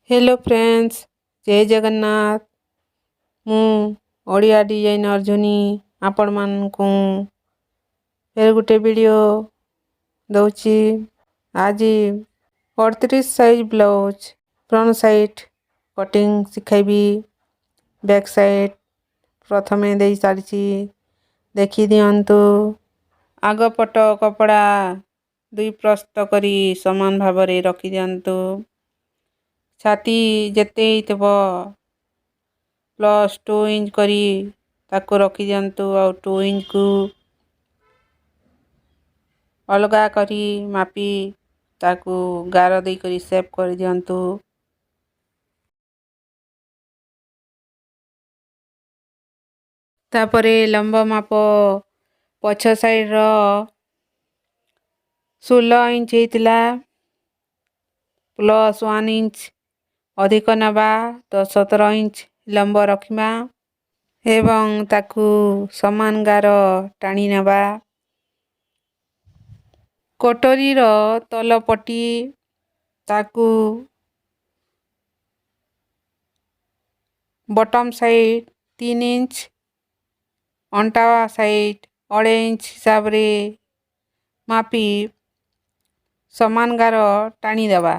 Hello friends, जय जगन्नाथ। ମୁଁ Odia designer झुनी आपण मानकु फेर गुटे वीडियो दउची। आज 38 size blouse front side cutting सिखाइबी। बैक साइड प्रथमे देई सारिची, देखि दियंतु। आग पट कपड़ा दुई प्रस्त करी समान भावरे रखि दियंतु। छाती जेते हितबो प्लस 2 इंच करी ताको रखि दियंतु और 2 इंच को अलगा करी मापी ताको गार देई करी सेप कर दियंतु। तापरे लंब माप पछ साइड रो 16 इंच हेतिला प्लस 1 इंच अधिक नबा तो 17 इंच लंब रखिमा एवं ताकू समान गार टाणी नबा। कोटरी रो तल पटी ताकू बॉटम साइड 3 इंच अंटा साइड 2.5 इंच हिसाब रे मापी समान गार टाणी दबा।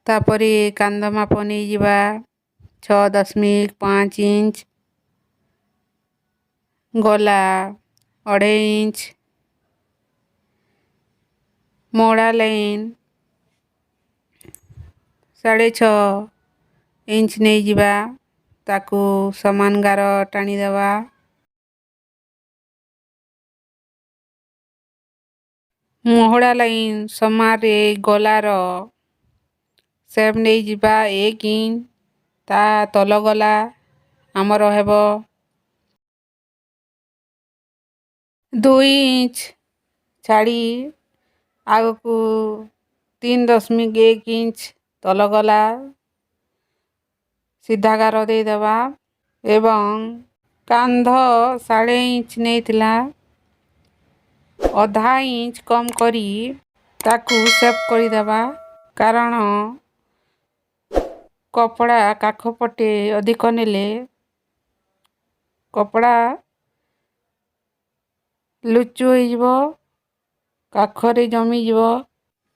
तापरे कांध माप नहीं जिबा 6.5 इंच, गला 2.5 इंच, मोड़ा लाइन 6.5 इंच नहीं जिबा ताकू समान गार टाणी दबा। मोहड़ा लाइन समारे गलार सेप नहीं जिबा 1 इंच ता तल गला आमर हेबो 2 इंच छाड़ी आगकू 3.1 इंच तल गला सीधा गार दे दबा एवं कांध 1.5 इंच नहीं थिला आधा इंच कम करी ताकू सेप करी दबा। कारण कपड़ा काख पटे अधिक नेले कपड़ा लुचु हो जिवो काखरे जमी जिवो।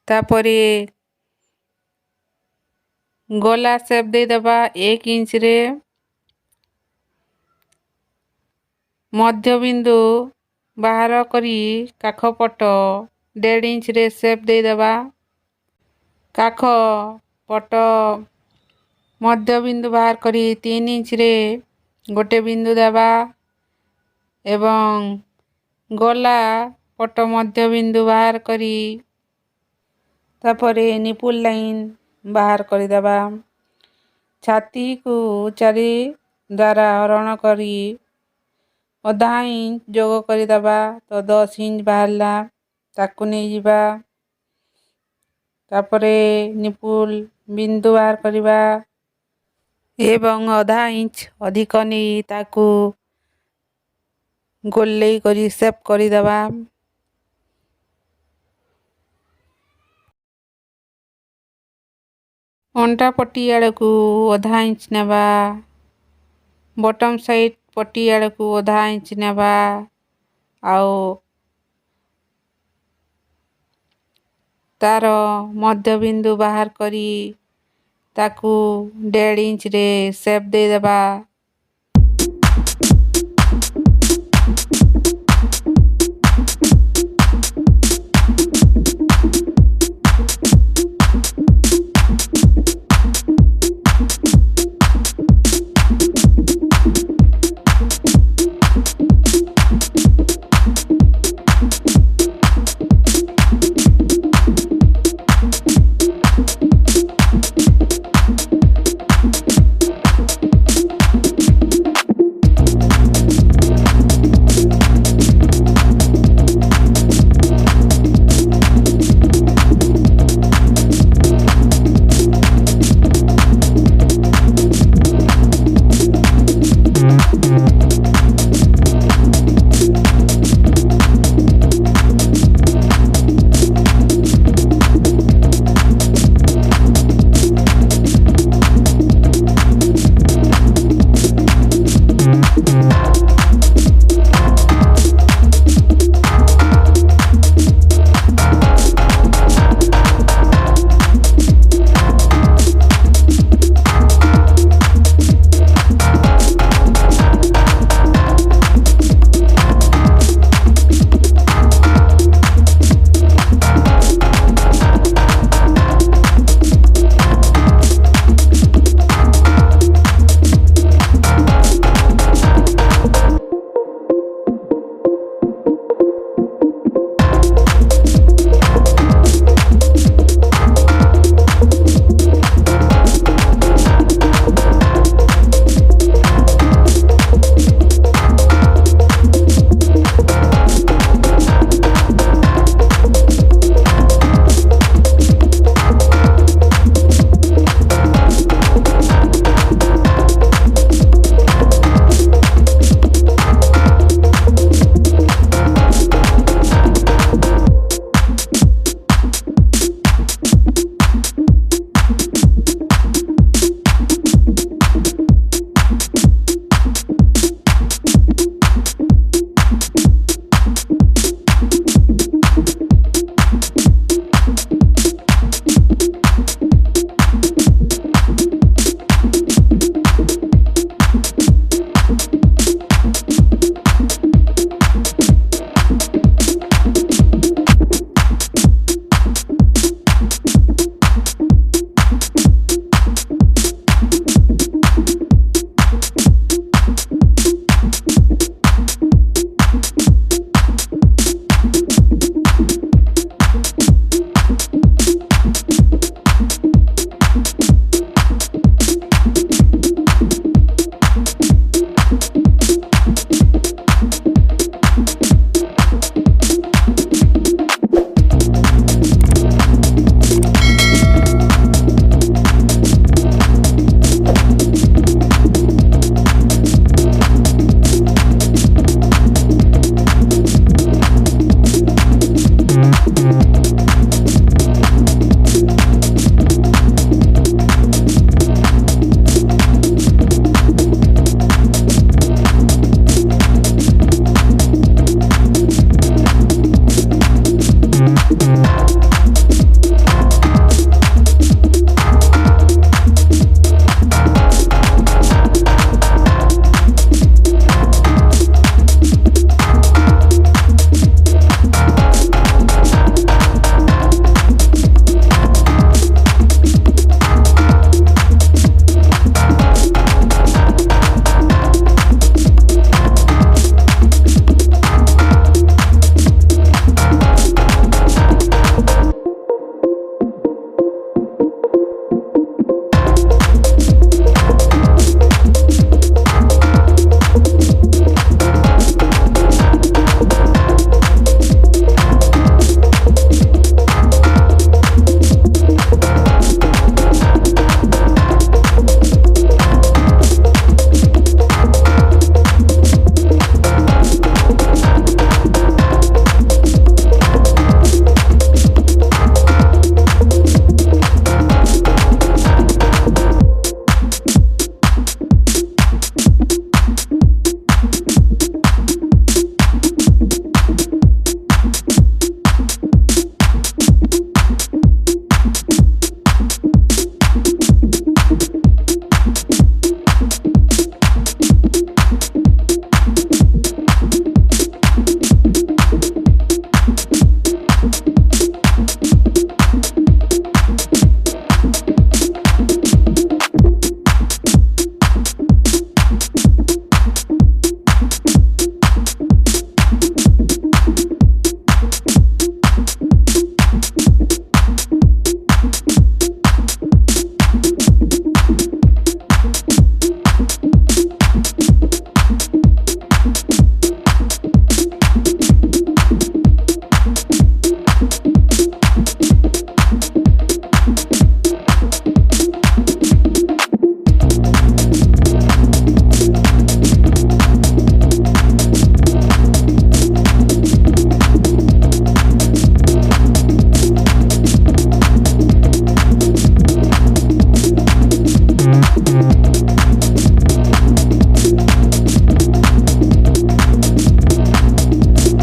तापरे गला सेप दे दबा 1 इंच रे मध्य बिंदु बाहर करी काख पट 1.5 इंच रे सेप दे दबा। काख पट मध्य बिंदु बाहर करी 3 इंच रे गोटे बिंदु दबा एवं गला पट मध्य बिंदु बाहर करी तापरे निपुल लाइन बाहर करी दबा। छाती को चारी द्वारा हरण करी आधा इंच जोग करी दबा तो 10 इंच बाहरला ताकू नहीं जिबा। तापरे निपुल बिंदु बाहर करिबा एवं आधा इंच अधिक नहीं ताकू गोल्लेई करी सेप करी दबा। अंटा पट्टी आड़ को आधा इंच नबा बॉटम साइड पट्टी आड़ को आधा इंच नबा आओ तार मध्य बिंदु बाहर करी ताकू 1.5 इंच रे सेप दे दबा